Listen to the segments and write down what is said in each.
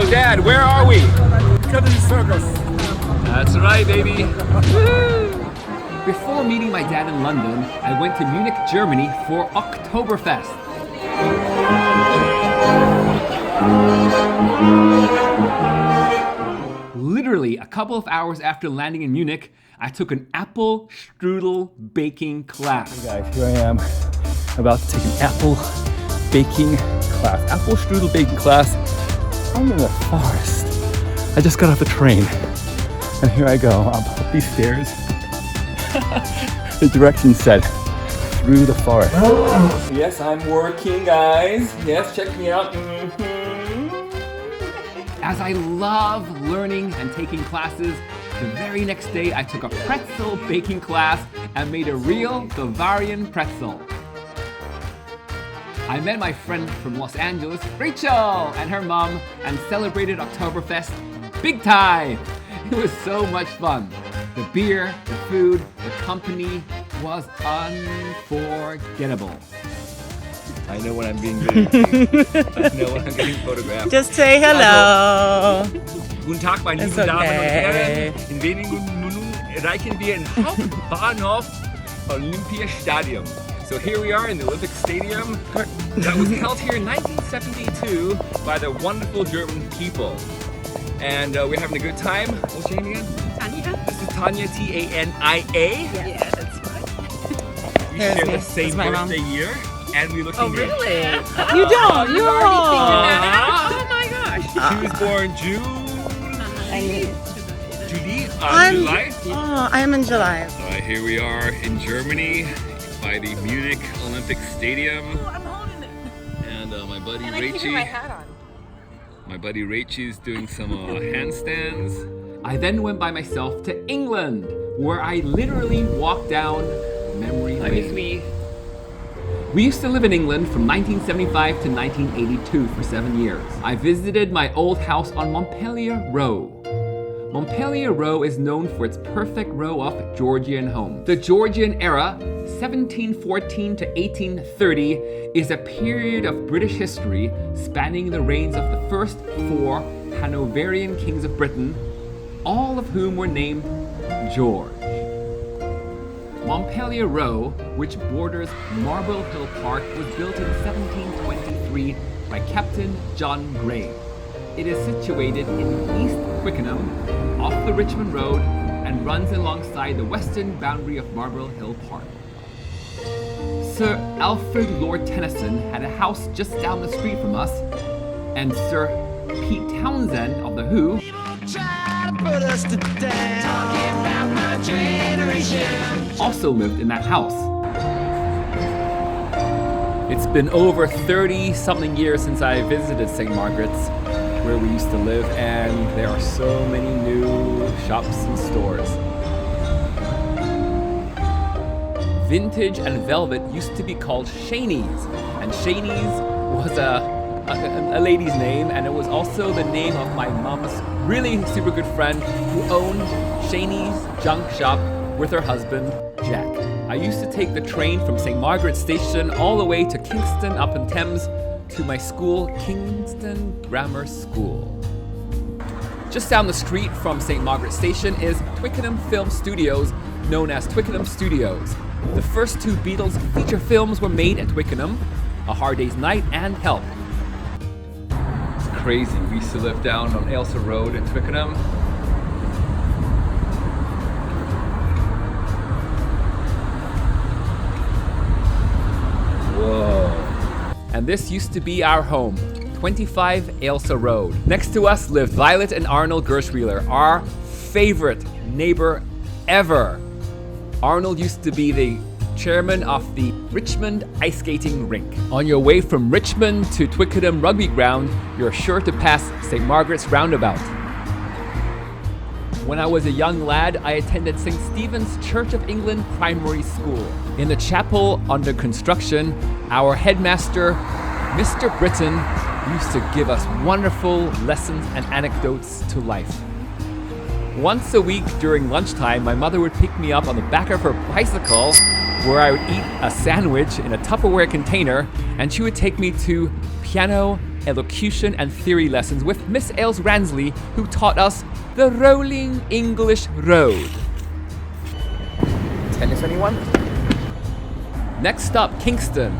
So Dad, where are we? Kennedy Circus. That's right, baby. Before meeting my dad in London, I went to Munich, Germany for Oktoberfest. Literally a couple of hours after landing in Munich, I took an apple strudel baking class. Hey guys, here I am about to take an apple baking class. Apple strudel baking class. I'm in the forest. I just got off the train and here I go up these stairs. The directions said through the forest. Yes, I'm working, guys. Yes, check me out. As I love learning and taking classes, the very next day I took a pretzel baking class and made a real Bavarian pretzel. I met my friend from Los Angeles, Rachel, and her mom, and celebrated Oktoberfest big time. It was so much fun. The beer, the food, the company was unforgettable. I know when I'm being videotaped. I know when I'm getting photographed. Just say hello. Guten Tag, meine lieben Damen und Herren. In wenigen Minuten erreichen wir den Hauptbahnhof Olympiastadion. So here we are in the Olympic Stadium that was held here in 1972 by the wonderful German people. And we're having a good time. What's your name again? Tanya? This is Tanya, T-A-N-I-A. Yeah, that's right. We share the same birthday year. And we look Really? You don't. You've already figured that out? Oh my gosh. She was born June. Judy? July? Oh, I am in July. Here we are in Germany by the Munich Olympic Stadium. Oh, I'm holding it. And my buddy And I keep my Rachie. hat on. My buddy Rachie is doing some handstands. I then went by myself to England, where I literally walked down memory lane. We used to live in England from 1975 to 1982 for 7 years. I visited my old house on Montpellier Row. Montpellier Row is known for its perfect row of Georgian homes. The Georgian era, 1714 to 1830, is a period of British history spanning the reigns of the first 4 Hanoverian kings of Britain, all of whom were named George. Montpellier Row, which borders Marble Hill Park, was built in 1723 by Captain John Gray. It is situated in East Twickenham, off the Richmond Road, and runs alongside the western boundary of Marble Hill Park. Sir Alfred Lord Tennyson had a house just down the street from us, and Sir Pete Townsend of The Who also lived in that house. It's been over 30-something years since I visited St. Margaret's, where we used to live, and there are so many new shops and stores. Vintage and Velvet used to be called Shaney's, and Shaney's was a lady's name, and it was also the name of my mom's really super good friend who owned Shaney's Junk Shop with her husband, Jack. I used to take the train from St. Margaret's Station all the way to Kingston upon Thames to my school, Kingston Grammar School. Just down the street from St. Margaret's Station is Twickenham Film Studios, known as Twickenham Studios. The first 2 Beatles feature films were made at Twickenham, A Hard Day's Night and Help. It's crazy. We used to live down on Ailsa Road in Twickenham. Whoa. And this used to be our home, 25 Ailsa Road. Next to us lived Violet and Arnold Gershwieler, our favorite neighbor ever. Arnold used to be the chairman of the Richmond ice skating rink. On your way from Richmond to Twickenham Rugby Ground, you're sure to pass St. Margaret's Roundabout. When I was a young lad, I attended St. Stephen's Church of England Primary School. In the chapel under construction, our headmaster, Mr. Britton, used to give us wonderful lessons and anecdotes to life. Once a week during lunchtime, my mother would pick me up on the back of her bicycle, where I would eat a sandwich in a Tupperware container, and she would take me to piano elocution, and theory lessons with Miss Ailes Ransley, who taught us the rolling English road. Tennis, anyone? Next stop, Kingston,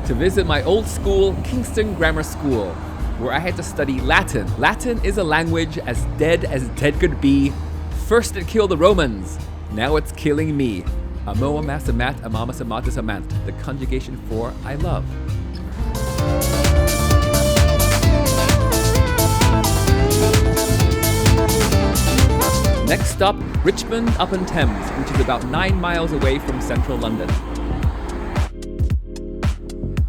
to visit my old school, Kingston Grammar School, where I had to study Latin. Latin is a language as dead could be. First it killed the Romans, now it's killing me. Amo, amas, amat, amamas, amatis, amant, the conjugation for I love. Next stop, Richmond upon Thames, which is about 9 miles away from central London.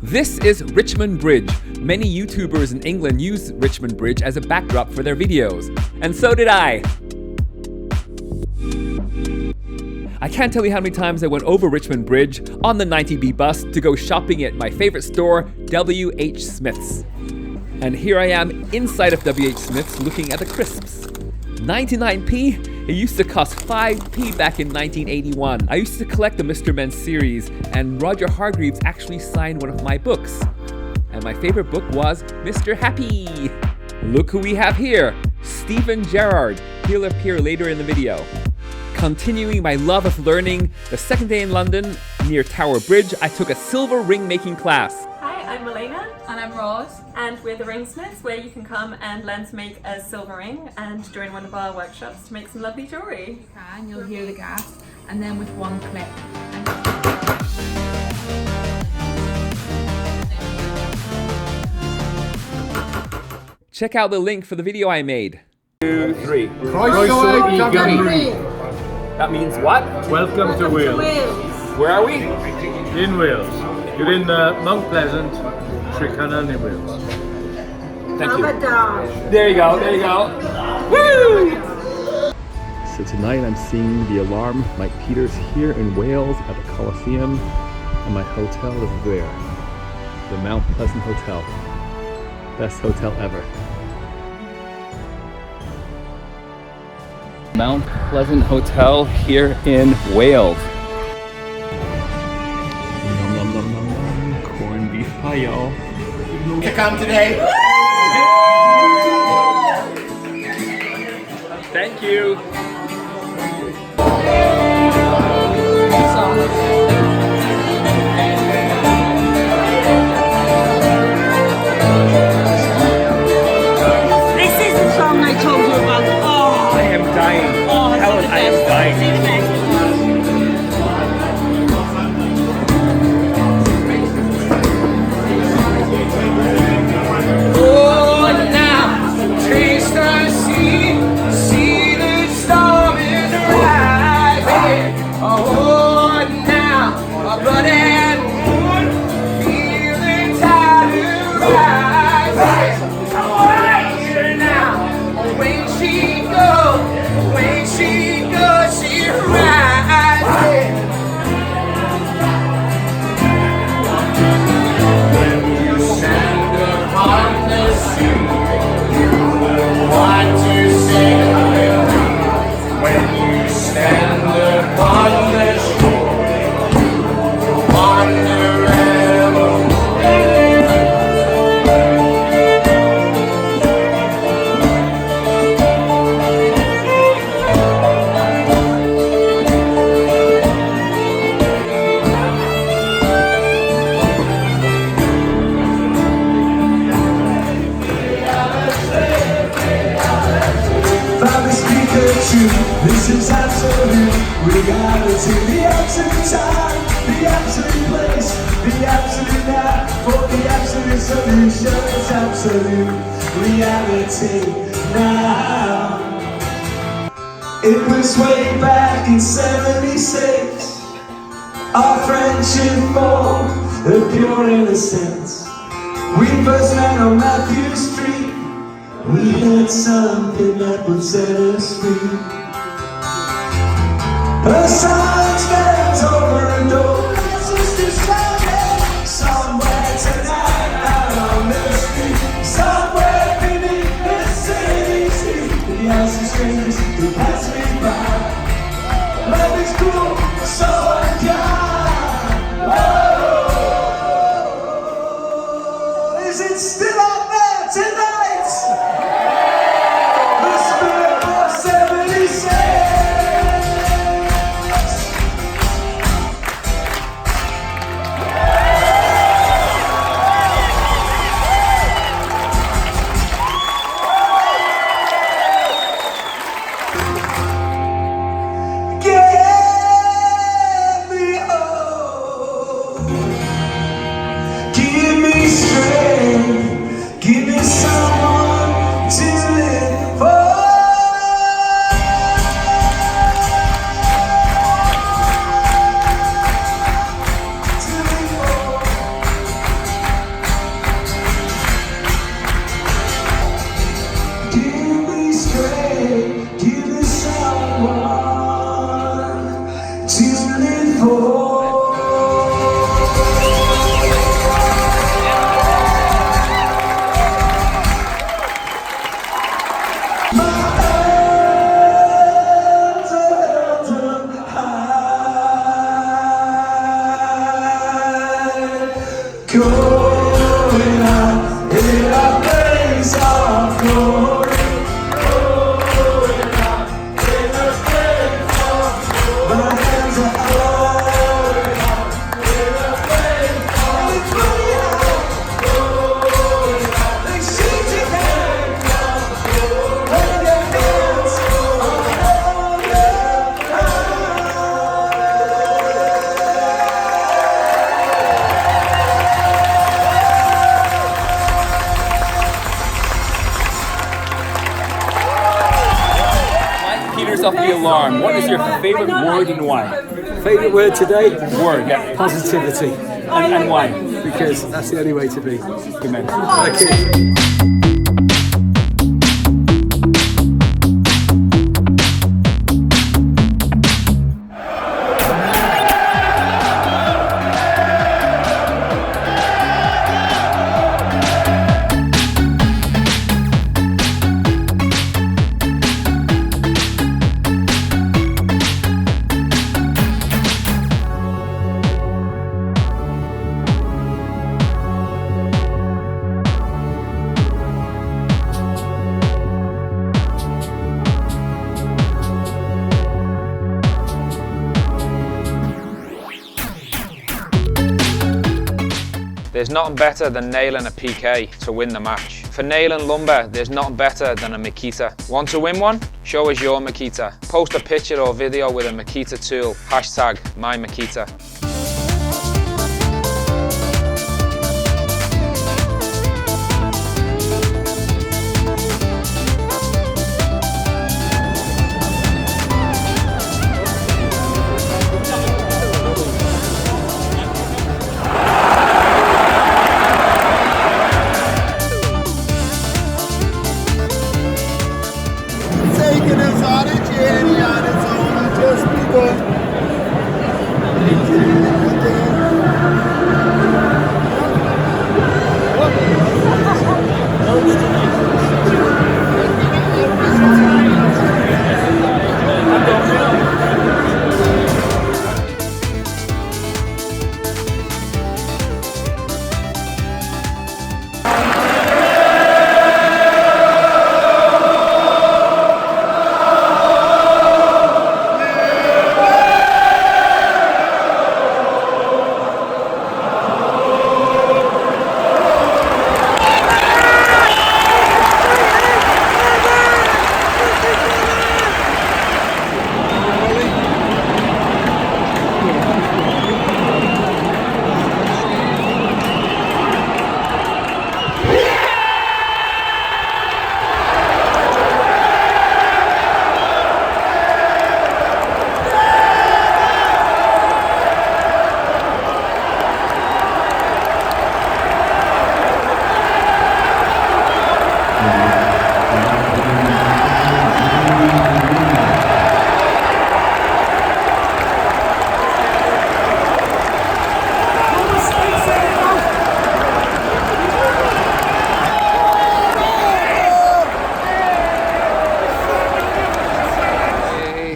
This is Richmond Bridge. Many YouTubers in England use Richmond Bridge as a backdrop for their videos, and so did I. I can't tell you how many times I went over Richmond Bridge on the 90B bus to go shopping at my favorite store, W.H. Smith's. And here I am inside of W.H. Smith's looking at the crisps. 99p? It used to cost 5p back in 1981. I used to collect the Mr. Men series, and Roger Hargreaves actually signed one of my books. And my favorite book was Mr. Happy. Look who we have here, Stephen Gerrard. He'll appear later in the video. Continuing my love of learning, the second day in London, near Tower Bridge, I took a silver ring making class. Hi, I'm Melena. And I'm Rose. And we're the Ringsmiths, where you can come and learn to make a silver ring and join one of our workshops to make some lovely jewellery. You can, you'll hear the gas, and then with one click. Check out the link for the video I made. 2, 3. That means what? Welcome to Wales. Where are we? In Wales. You're in Mount Pleasant, Trecarnan in Wales. Thank you. There you go, there you go. Woo! So tonight I'm seeing the alarm Mike Peters here in Wales at the Coliseum, and my hotel is there. The Mount Pleasant Hotel. Best hotel ever. Mount Pleasant Hotel here in Wales. Nom nom nom nom nom. Corned beef pie, y'all. To come today. Thank you. This is the song I told you about. Oh, I am dying. Helen, I am dying. This is absolute reality, the absolute time, the absolute place, the absolute now, for the absolute solution. It's absolute reality now. It was way back in '76, our friendship formed a pure innocence. We first met on Matthew Street. We had something that would set us free. A silence bent over a door. My sister's standing somewhere tonight out on the street, somewhere beneath the city street. The house is strangers who pass me by. Life is cool, so unkind. Oh, is it still out there? Going out in a blaze of glory. Going out in a blaze of glory. My hands are going out in a blaze of glory. Going out. They seem to hang out when their hands are on their heart. Peters off the alarm. What is your favorite word and why? Favourite word today? Word, yeah. Positivity. And why? Because that's the only way to be. Amen. Thank you. There's nothing better than nailing a PK to win the match. For nailing lumber, there's nothing better than a Makita. Want to win one? Show us your Makita. Post a picture or video with a Makita tool. Hashtag #MyMakita. Taking us on a journey on its own, just begun.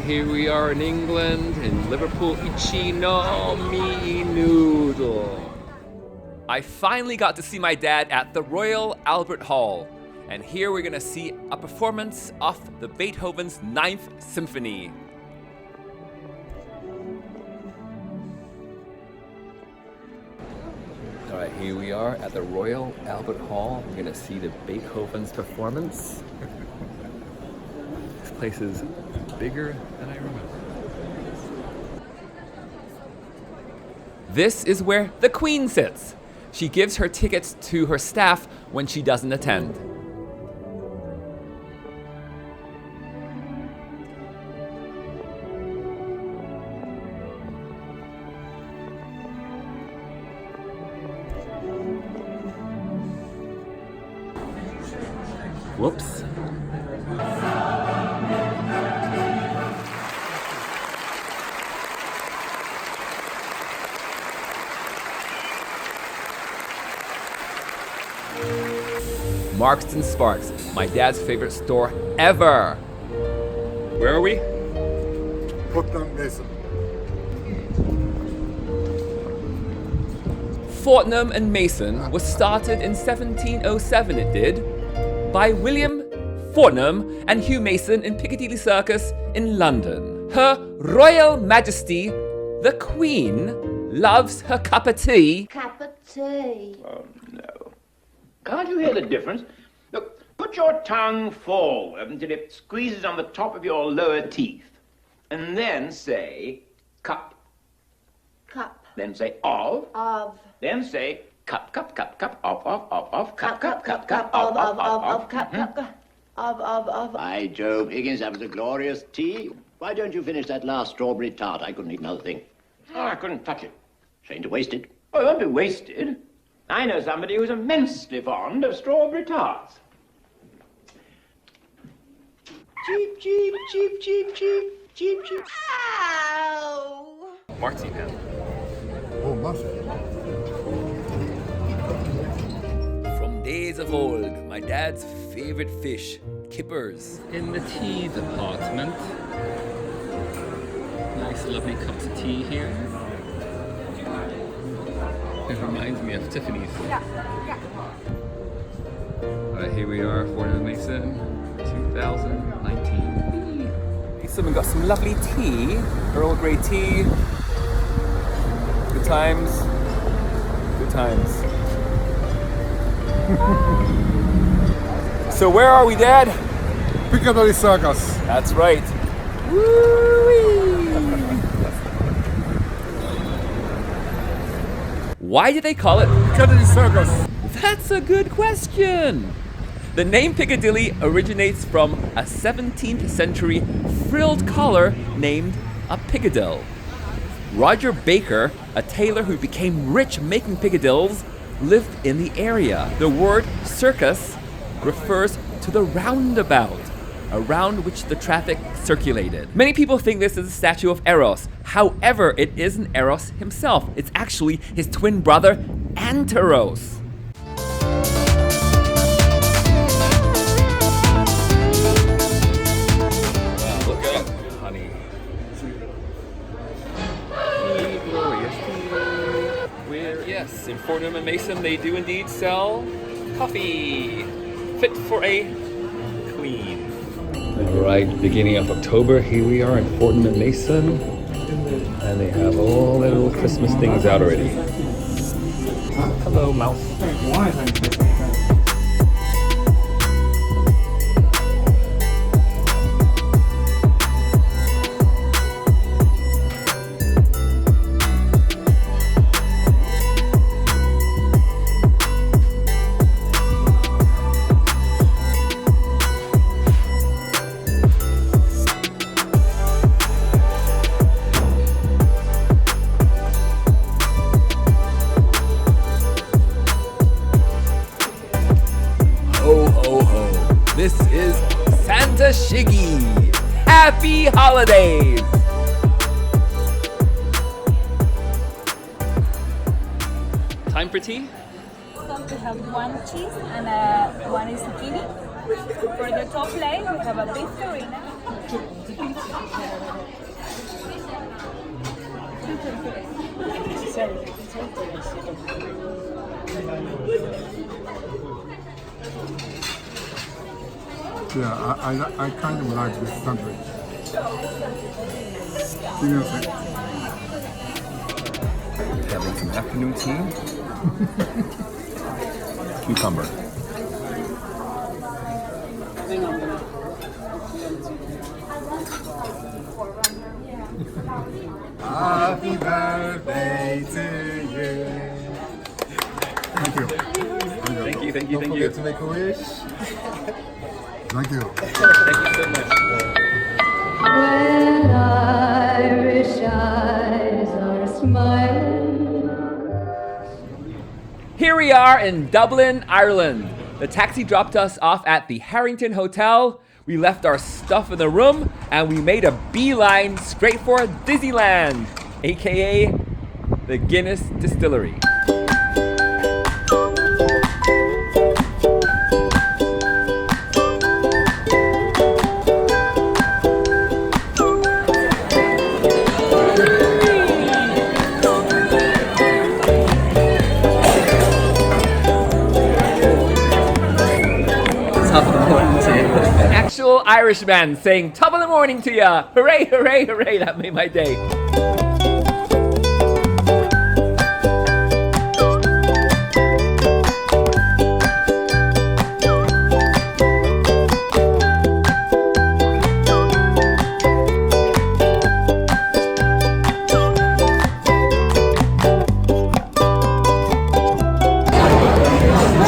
Here we are in England, in Liverpool, Ichi no Mi Noodle. I finally got to see my dad at the Royal Albert Hall, and here we're gonna see a performance of the Beethoven's Ninth Symphony. All right, here we are at the Royal Albert Hall. We're gonna see the Beethoven's performance. This place is bigger than I remember. This is where the Queen sits. She gives her tickets to her staff when she doesn't attend. Whoops. Marks and Sparks, my dad's favorite store ever. Where are we? Fortnum and Mason was started in 1707, it did, by William Fortnum and Hugh Mason in Piccadilly Circus in London. Her Royal Majesty, the Queen, loves her cup of tea. Cup of tea. Oh, no. Can't you hear the difference? Look, put your tongue forward until it squeezes on the top of your lower teeth. And then say, cup. Cup. Then say, of. Of. Then say, cup, cup, cup, cup, of, Cup, cup, cup, cup, of, cup, cup, cup, of. By Jove, Higgins, that was a glorious tea. Why don't you finish that last strawberry tart? I couldn't eat another thing. Oh, I couldn't touch it. Shame to waste it. Oh, it won't be wasted. I know somebody who's immensely fond of strawberry tarts. Cheep, cheep, cheep, cheep, cheep, cheep, cheep. Ow! Marzipan. Oh, muffin. From days of old, my dad's favorite fish, kippers. In the tea department. Nice lovely cups of tea here. It reminds me of Tiffany's. Yeah. Alright, here we are, Fortnum Mason, 2019. So we got some lovely tea, Earl Grey tea. Good times. Good times. So where are we, Dad? Piccadilly Circus. That's right. Woo-wee. Why did they call it Piccadilly Circus. That's a good question. The name Piccadilly originates from a 17th century frilled collar named a pickadill. Roger Baker, a tailor who became rich making pickadills, lived in the area. The word circus refers to the roundabout, around which the traffic circulated. Many people think this is a statue of Eros. However, it isn't Eros himself. It's actually his twin brother, Anteros. Wow, look at it, honey. Glorious tea. Where, yes, in Fortnum and Mason, they do indeed sell coffee fit for a queen. Alright, beginning of October, here we are in Fortnum and Mason. And they have all their little Christmas things out already. Hello, mouse. Ho, ho, ho. This is Santa Shiggy. Happy holidays! Time for tea? So we have one cheese and one is zucchini. For the top layer, we have a beef farina. Yeah, I kind of like this sandwich. Give me a sec. Having some afternoon tea. Cucumber. Happy birthday to you. Thank you. Thank you. Don't forget to make a wish. Thank you. Thank you so much. When Irish eyes are smiling. Here we are in Dublin, Ireland. The taxi dropped us off at the Harrington Hotel. We left our stuff in the room and we made a beeline straight for Disneyland, aka the Guinness Distillery. Irishman saying top of the morning to ya. Hooray, hooray, hooray. That made my day.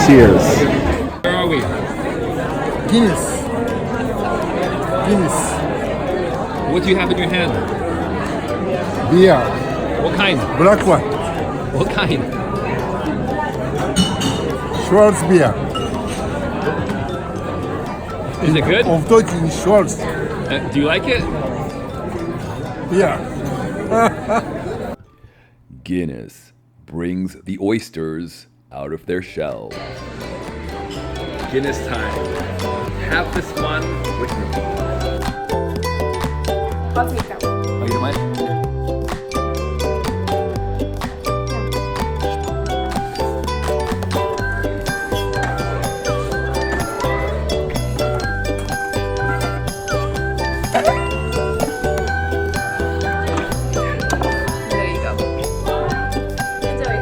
Cheers. Where are we? Guinness. Guinness. What do you have in your hand? Beer. What kind? Black one. What kind? Schwarz beer. Is it good? Auf Deutsch in Schwarz. Do you like it? Yeah. Guinness brings the oysters out of their shell. Guinness time. Have this one with me. I'll take that one. Oh, you don't mind? There you go. Enjoy.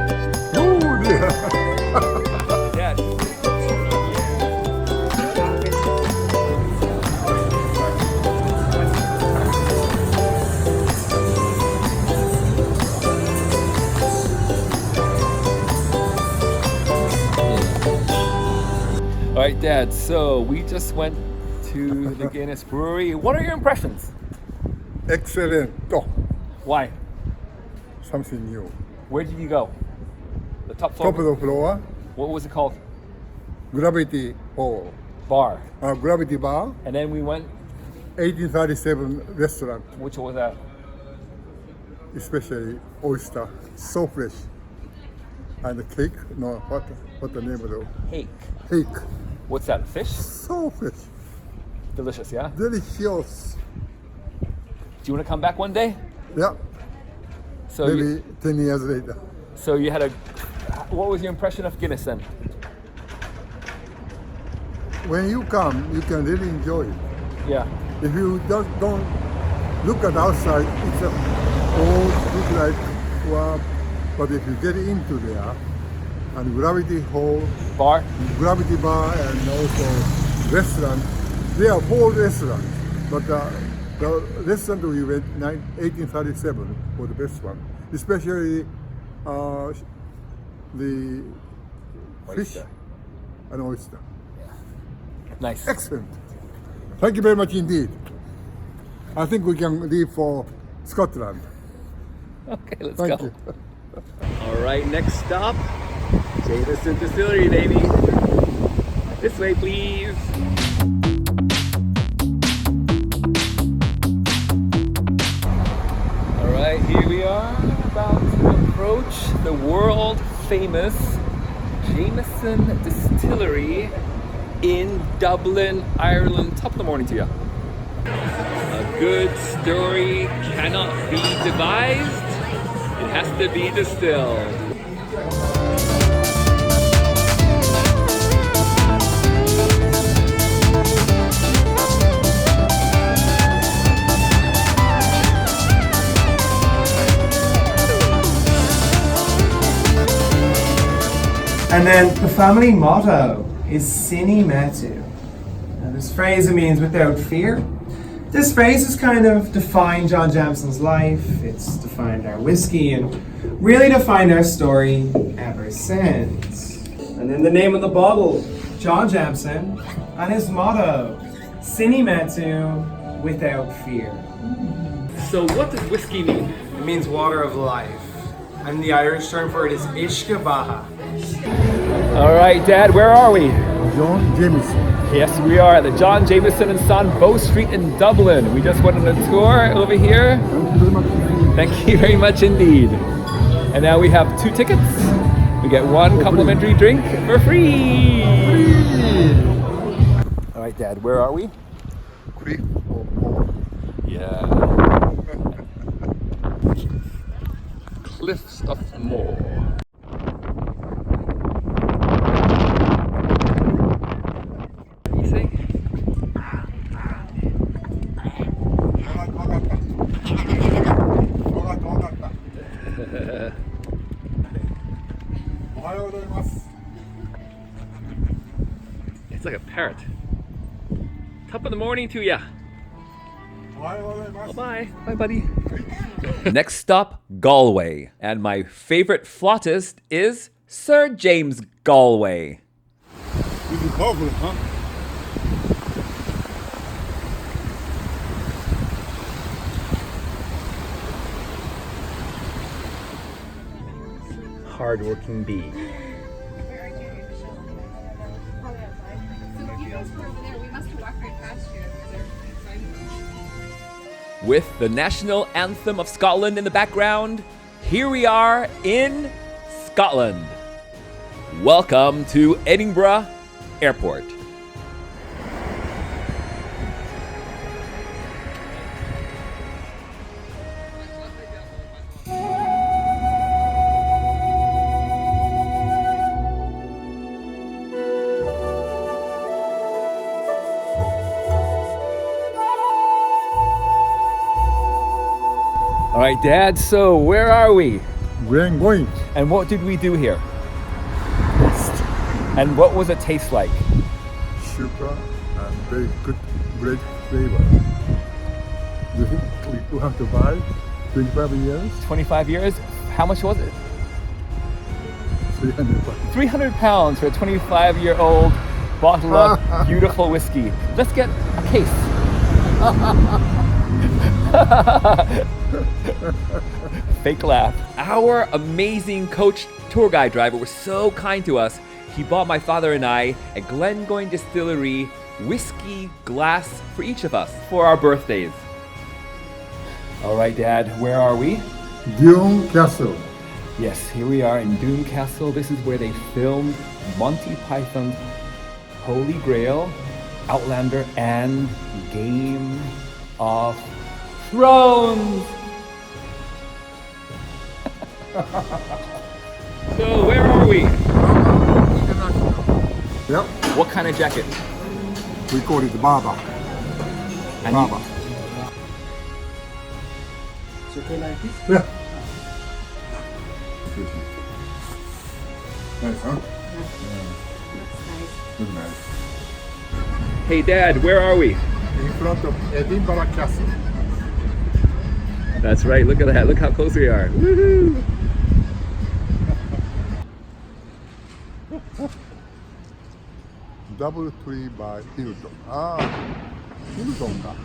Oh, yeah. Yes. All right, Dad. So we just went to the Guinness Brewery. What are your impressions? Excellent. Oh, Why? something new. Where did you go? The top floor. Top of the floor, What was it called? Gravity Hall. Bar. Gravity Bar, And then we went. 1837 restaurant, Which was that? especially oyster, so fresh. And the cake, no, what the name of the Cake. cake? What's that? Fish? So fresh, Delicious, yeah? delicious. Do you want to come back one day? Yeah, So maybe you, 10 years later. so you had a. What was your impression of Guinness then? When you come, you can really enjoy it. Yeah. If you just don't look at outside, it's a old, look like, well, but if you get into there, and Gravity Hall, Bar? Gravity Bar, and also restaurant, they are four restaurants, but the restaurant we went 1837 was the best one, especially the fish Oyster. and oyster. Nice. Excellent. Thank you very much indeed. I think we can leave for Scotland. Okay, let's Thank go. you. All right, next stop, Jameson Distillery, baby. This way, please. All right, here we are, about to approach the world famous Jameson Distillery in Dublin, Ireland. Top of the morning to you. A good story cannot be devised. It has to be distilled. And then the family motto is Sini Metu. Now this phrase means without fear. This phrase has kind of defined John Jameson's life, it's defined our whiskey, and really defined our story ever since. And then the name of the bottle, John Jameson, and his motto, Sini Metu, without fear. So what does whiskey mean? It means water of life. And the Irish term for it is Ishkabaha. All right, Dad, where are we? John Jameson. Yes, we are at the John Jameson and Son, Bow Street in Dublin. We just went on a tour over here. Thank you very much indeed. And now we have 2 tickets. We get 1 complimentary drink for free. All right, Dad, where are we? Yeah. Cliffs of Moher. parrot. Top of the morning to ya. Bye. Bye, buddy. Next stop, Galway. And my favorite flautist is Sir James Galway. This is powerful, huh? Hard-working bee. With the national anthem of Scotland in the background, here we are in Scotland. Welcome to Edinburgh Airport. All right, Dad, so where are we? We're going. And what did we do here? And what was it taste like? Sugar and very good, great flavor. Do you think we have to buy 25 years? 25 years? How much was it? 300 pounds. 300 pounds for a 25-year-old bottle of beautiful whiskey. Let's get a case. Fake laugh. Our amazing coach tour guide driver was so kind to us. He bought my father and I a Glengoyne Distillery whiskey glass for each of us for our birthdays. All right, Dad, where are we? Doune Castle. Yes, here we are in Doune Castle. This is where they filmed Monty Python's Holy Grail, Outlander, and Game of Thrones. So where are we? Yep. What kind of jacket? We call it Baba. And Baba. It's okay like this? Yeah. Nice, huh? That's nice. Hey Dad, where are we? In front of Edinburgh Castle. That's right, look at that, look how close we are. Woohoo! Double tree by Hilton. Hilton ka.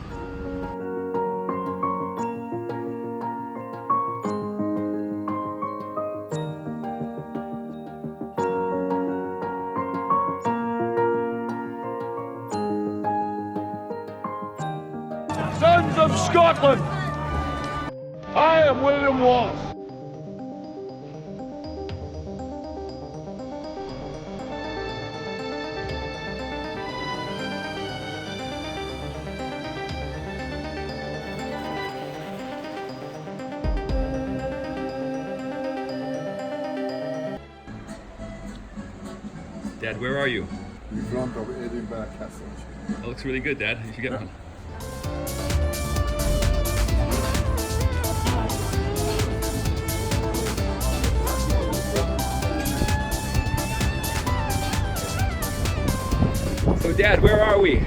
Sons of Scotland, I am William Wallace. Dad, where are you? In front of Edinburgh Castle. That looks really good, Dad. You should get one. So Dad, where are we?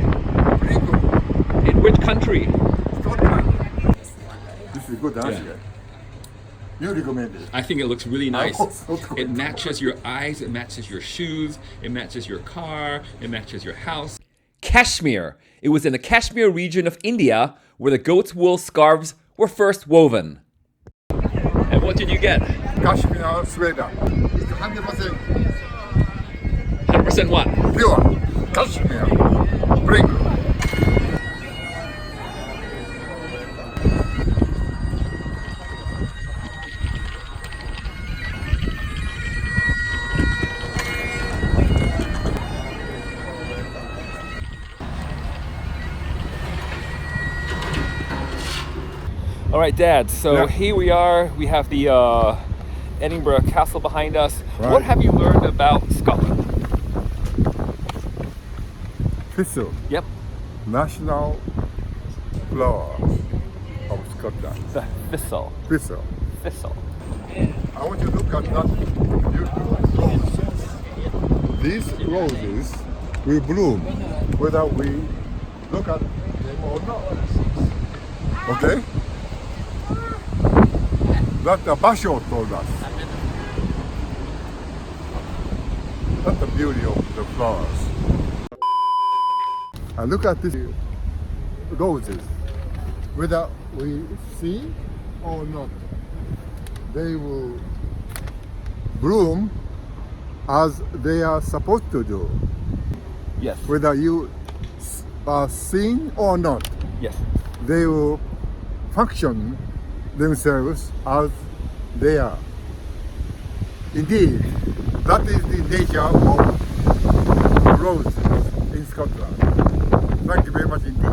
In which country? This is good, huh? Yeah. You recommend it. I think it looks really nice. Also It matches your eyes, it matches your shoes, it matches your car, it matches your house. Kashmir. It was in the Kashmir region of India where the goat's wool scarves were first woven. And what did you get? Kashmir sweater. It's 100% 100% what? pure. Kashmir. Bring. All right, Dad, so Yeah. here we are. We have the Edinburgh Castle behind us. Right. What have you learned about Scotland? Thistle. Yep. National flower of Scotland. The thistle. Thistle. Thistle. I want you to look at that beautiful roses. These roses will bloom, whether we look at them or not. Okay? That's the Basho told us. That's the beauty of the flowers. And look at these roses. Whether we see or not, they will bloom as they are supposed to do. Yes. Whether you are seeing or not, Yes. they will function themselves as they are. Indeed, that is the nature of roses in Scotland. Thank you very much indeed.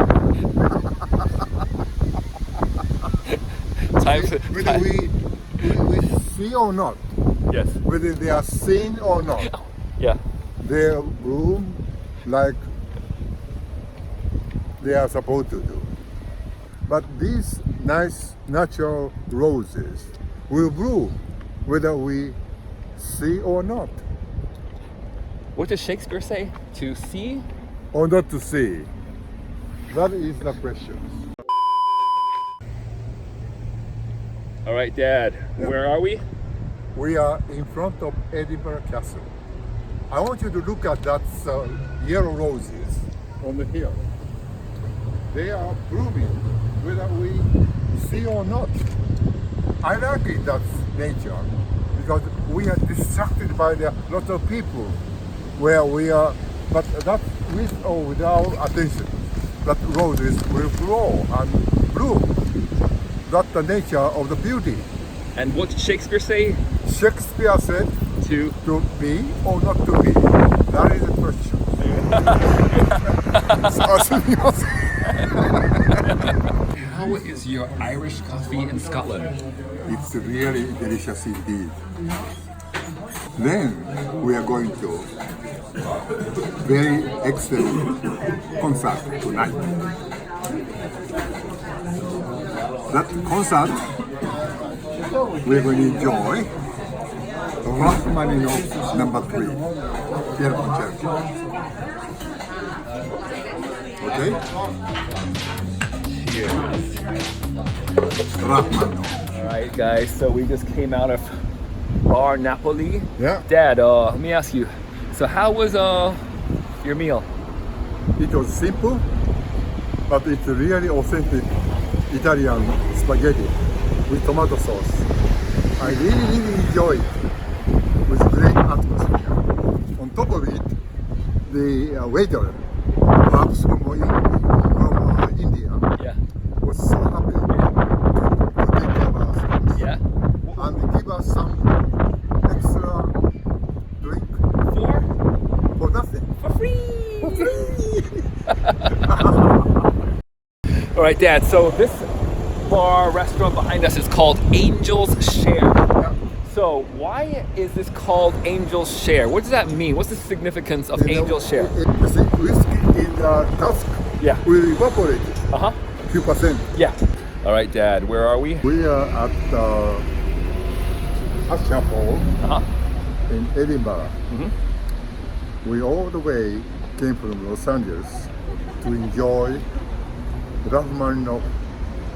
Whether we see or not, yes. Whether they are seen or not, yeah, they bloom like they are supposed to do. But these nice natural roses will bloom whether we see or not. What does Shakespeare say? To see or not to see? That is the question. All right, Dad, where are we? We are in front of Edinburgh Castle. I want you to look at that yellow roses on the hill. They are blooming whether we see or not. I like it, that's nature, because we are distracted by the lot of people where we are, but that with or without attention, that roses will grow and bloom. That's the nature of the beauty. And what did Shakespeare say? Shakespeare said to be or not to be. That is the question. How is your Irish coffee in Scotland? It's really delicious indeed. Then we are going to very excellent concert tonight. That concert we're going to enjoy Rachmaninoff number 3 piano concerto. Okay? Cheers. Rachmaninoff. All right, guys. So we just came out of Bar Napoli. Yeah. Dad, let me ask you. So how was your meal? It was simple, but it's really authentic Italian spaghetti with tomato sauce. I really enjoyed it with great atmosphere. On top of it, the waiter, perhaps from India, was so happy to take care of us. Yeah. And give us some extra drink. For nothing. For free. For free. All right, Dad. So this bar restaurant behind us is called Angel's Share. Yeah. So why is this called Angel's Share? What does that mean? What's the significance of Angel's Share? You see, whiskey in the cask will evaporate. Few percent. Yeah. All right, Dad. Where are we? We are at the Usher Hall in Edinburgh. We all the way came from Los Angeles to enjoy Rachmaninoff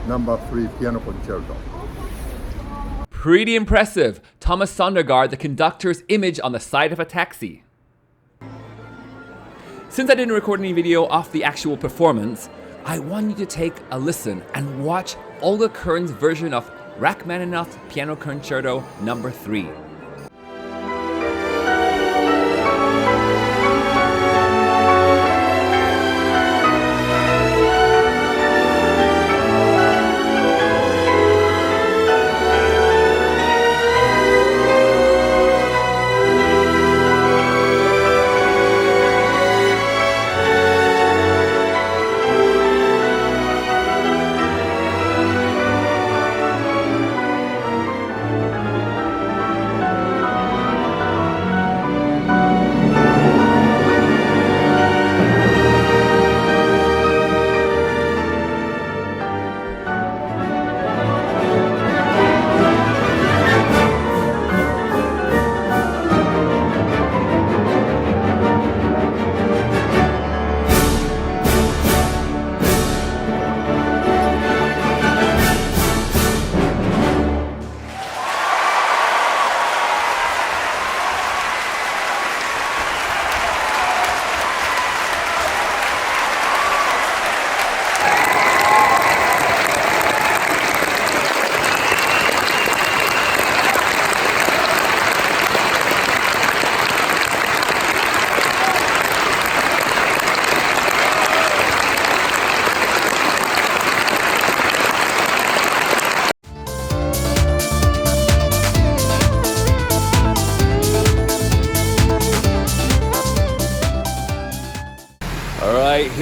number 3 piano concerto. Pretty impressive. Thomas Sondergaard, the conductor's image on the side of a taxi. Since I didn't record any video off the actual performance, I want you to take a listen and watch Olga Kern's version of Rachmaninoff's Piano Concerto number 3.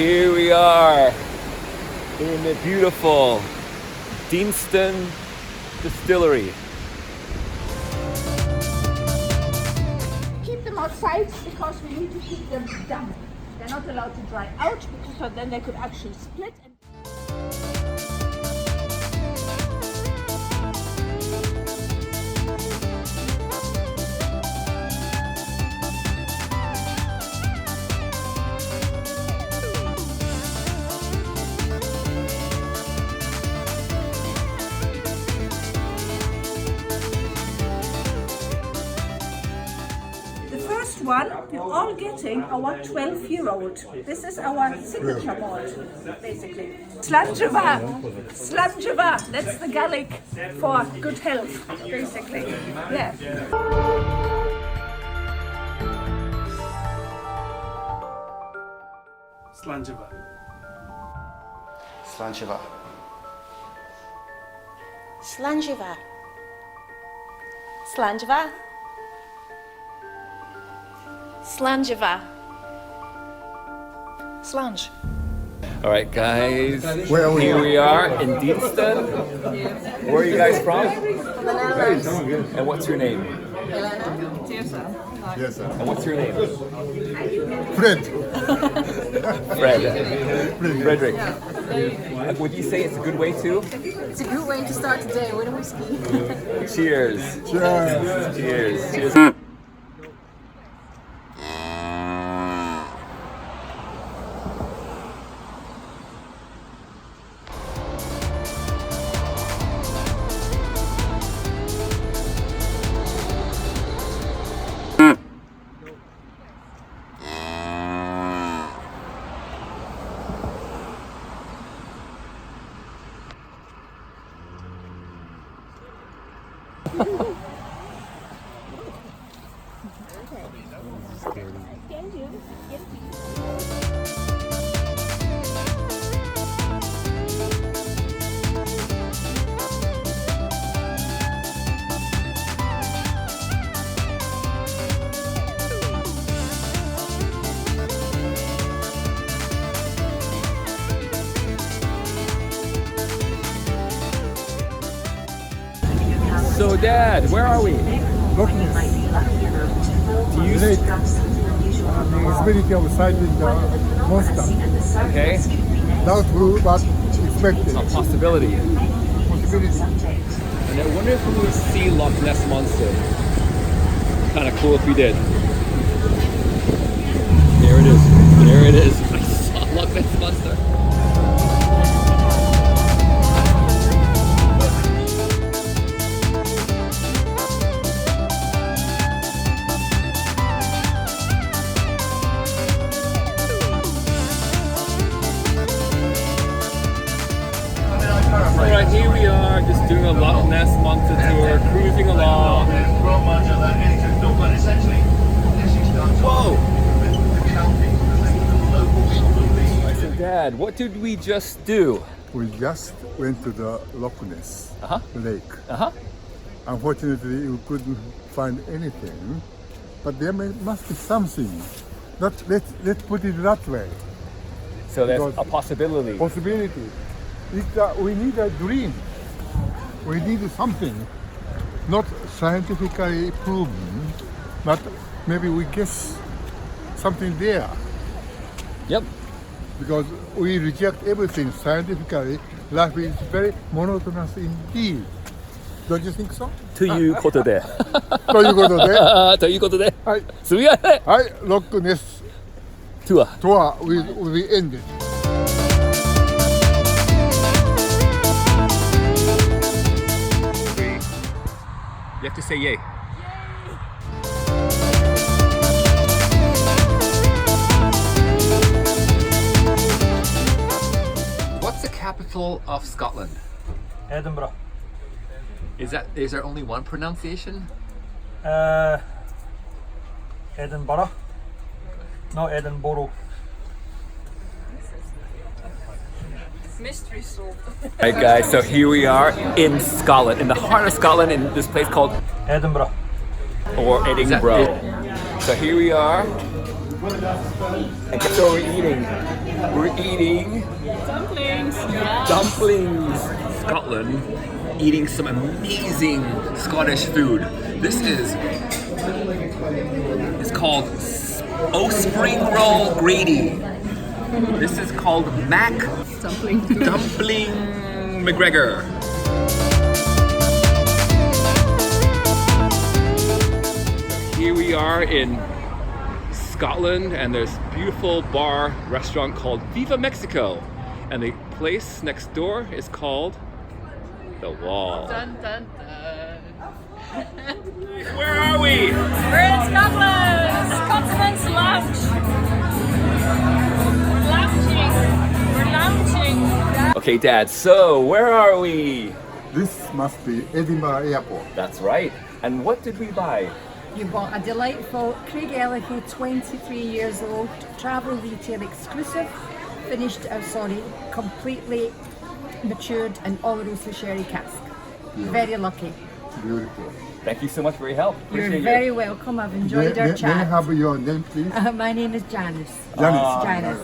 here we are in the beautiful Deanston Distillery. Keep them outside because we need to keep them damp. They're not allowed to dry out because so then they could actually split. One, we're all getting our 12-year-old. This is our signature malt, basically. Slangeva. Slangeva. That's the Gaelic for good health, basically. Yeah. Slangeva. Slangeva. Slangeva. Slangeva. Slangeva. Slange. All right, guys. Here we are in Deanston. Where are you guys from? And what's your name? Yes, sir. And what's your name? Fred. Frederick. Would you say it's a good way to? It's a good way to start the day with a whiskey. Cheers. Cheers. Cheers. Cheers. So, Dad, where are we? Visibility outside with the monster. Okay. Doubtful, but expected. A possibility. Possibility. And I wonder if we would see Loch Ness Monster. Kind of cool if we did. There it is. There it is. I saw Loch Ness Monster. Alright, here we are, just doing a Loch Ness Monster tour, cruising along. Whoa! So, Dad, what did we just do? We just went to the Loch Ness lake. Uh-huh. Unfortunately, we couldn't find anything, but there must be something. Let's put it that way. So there's a possibility. Possibility. We need a dream. We need something, not scientifically proven, but maybe we guess something there. Yep. Because we reject everything scientifically, life is very monotonous indeed. Don't you think so? ということで。ということで。ということで。はい。すみません。はい、ロックネス。Tour will be ended. You have to say yay. What's the capital of Scotland? Edinburgh. Is there only one pronunciation? Edinburgh. Not Edinburgh. Mystery solved. Alright guys, so here we are in Scotland, in the heart of Scotland, in this place called Edinburgh. Or Edinburgh. So here we are, and guess what we're eating? We're eating Dumplings. dumplings. Scotland, eating some amazing Scottish food. This is, it's called Spring Roll Grady. This is called Mac Dumpling. McGregor. Here we are in Scotland, and there's a beautiful bar restaurant called Viva Mexico, and the place next door is called The Wall. Dun, dun, dun. Where are we? We're in Scotland. Scotsman's Lounge. We're lounging. Okay, Dad, so where are we? This must be Edinburgh Airport. That's right. And what did we buy? You bought a delightful Craig Ellichie, 23 years old, travel retail exclusive, completely matured in Oloroso sherry cask. Very lucky. Beautiful. Thank you so much for your help. You're Appreciate very you. welcome. I've enjoyed May our I chat. have your name, please? My name is Janice. Janice. Janice.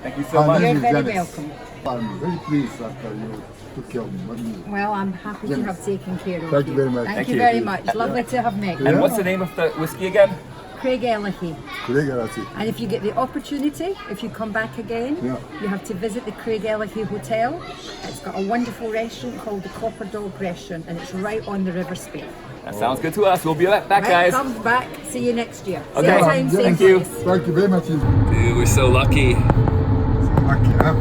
Thank you so much. You're very Janice. welcome. I'm very pleased that you took care of me. Well, I'm happy to have taken care of Thank you very much. Thank you very much. Lovely to have met you. And what's the name of the whiskey again? Craig Ellichie. Craig Ellichie. And if you get the opportunity, if you come back again, you have to visit the Craig Ellichie Hotel. It's got a wonderful restaurant called the Copper Dog Restaurant, and it's right on the River Spey. That sounds good to us. We'll be back, Right, guys. come back. See you next year. Okay. Same time, same Thank you. place. Thank you very much. Dude, we're so lucky. Lucky, huh?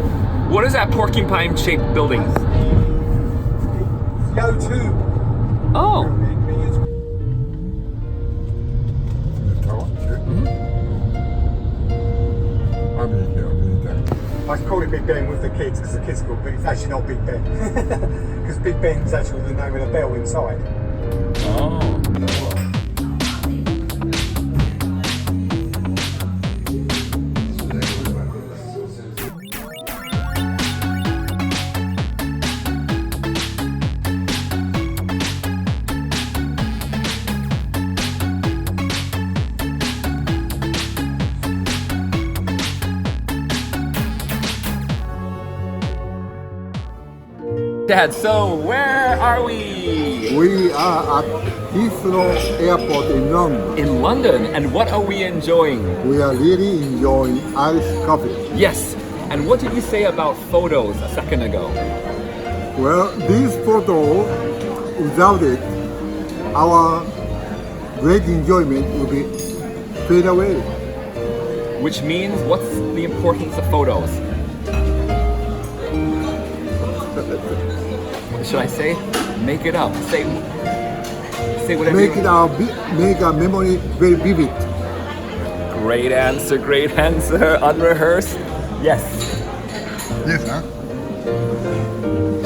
What is that porcupine-shaped building? Go-to. Oh. I call it Big Ben with the kids because the kids call it, but it's actually not Big Ben. Because Big Ben's actually the name of the bell inside. Oh. Dad, so where are we? We are at Heathrow Airport in London. In London, and what are we enjoying? We are really enjoying Irish coffee. Yes, and what did you say about photos a second ago? Well, these photos, without it, our great enjoyment will be fade away. Which means, what's the importance of photos? What should I say? Make it up. Say whatever. Make our memory very vivid. Great answer, unrehearsed. Yes. Yes, huh?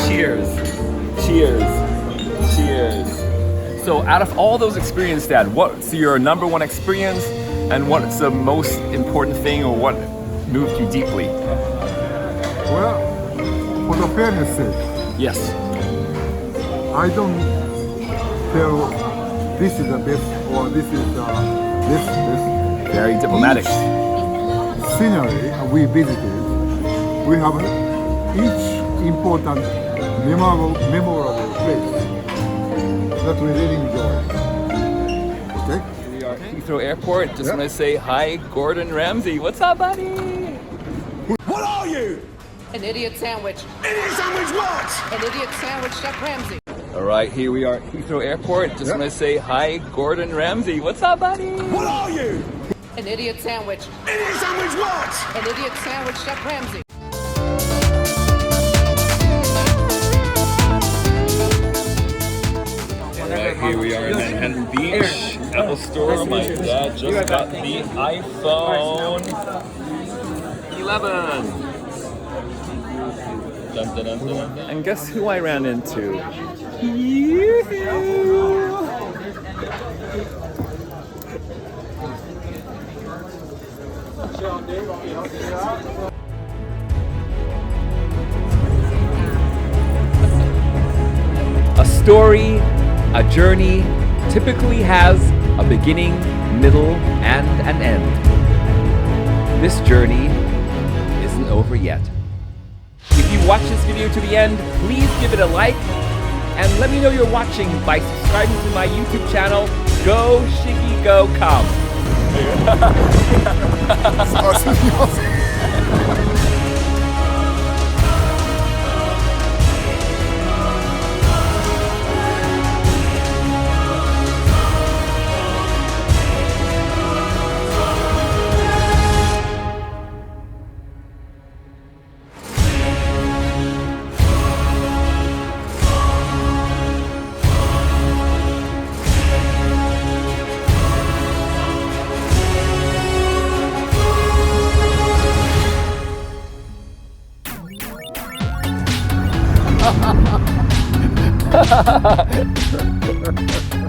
Cheers. Cheers. Cheers. So out of all those experiences, Dad, what's your number one experience, and what's the most important thing, or what moved you deeply? Well, for the fairness sake, yes. I don't tell this is the best or this is the best. Very diplomatic. Each scenery we visited, we have each important memorable place that we really enjoy. Okay? We are at Heathrow Airport. Just want to say hi, Gordon Ramsay. What's up, buddy? What are you? An idiot sandwich. Idiot sandwich what? An idiot sandwich, Chef Ramsay. All right, here we are at Heathrow Airport. Just want to say hi, Gordon Ramsay. What's up, buddy? What are you? An idiot sandwich. Idiot sandwich what? An idiot sandwich, Chef Ramsay. Alright, here we are in Manhattan Beach, Apple Store. My dad just got the iPhone 11. Dun, dun, dun, dun, dun. And guess who I ran into? A story, a journey, typically has a beginning, middle, and an end. This journey is isn't over yet. If you watch this video to the end, please give it a like and let me know you're watching by subscribing to my YouTube channel, Go Shiggy Go Come. Ha ha ha!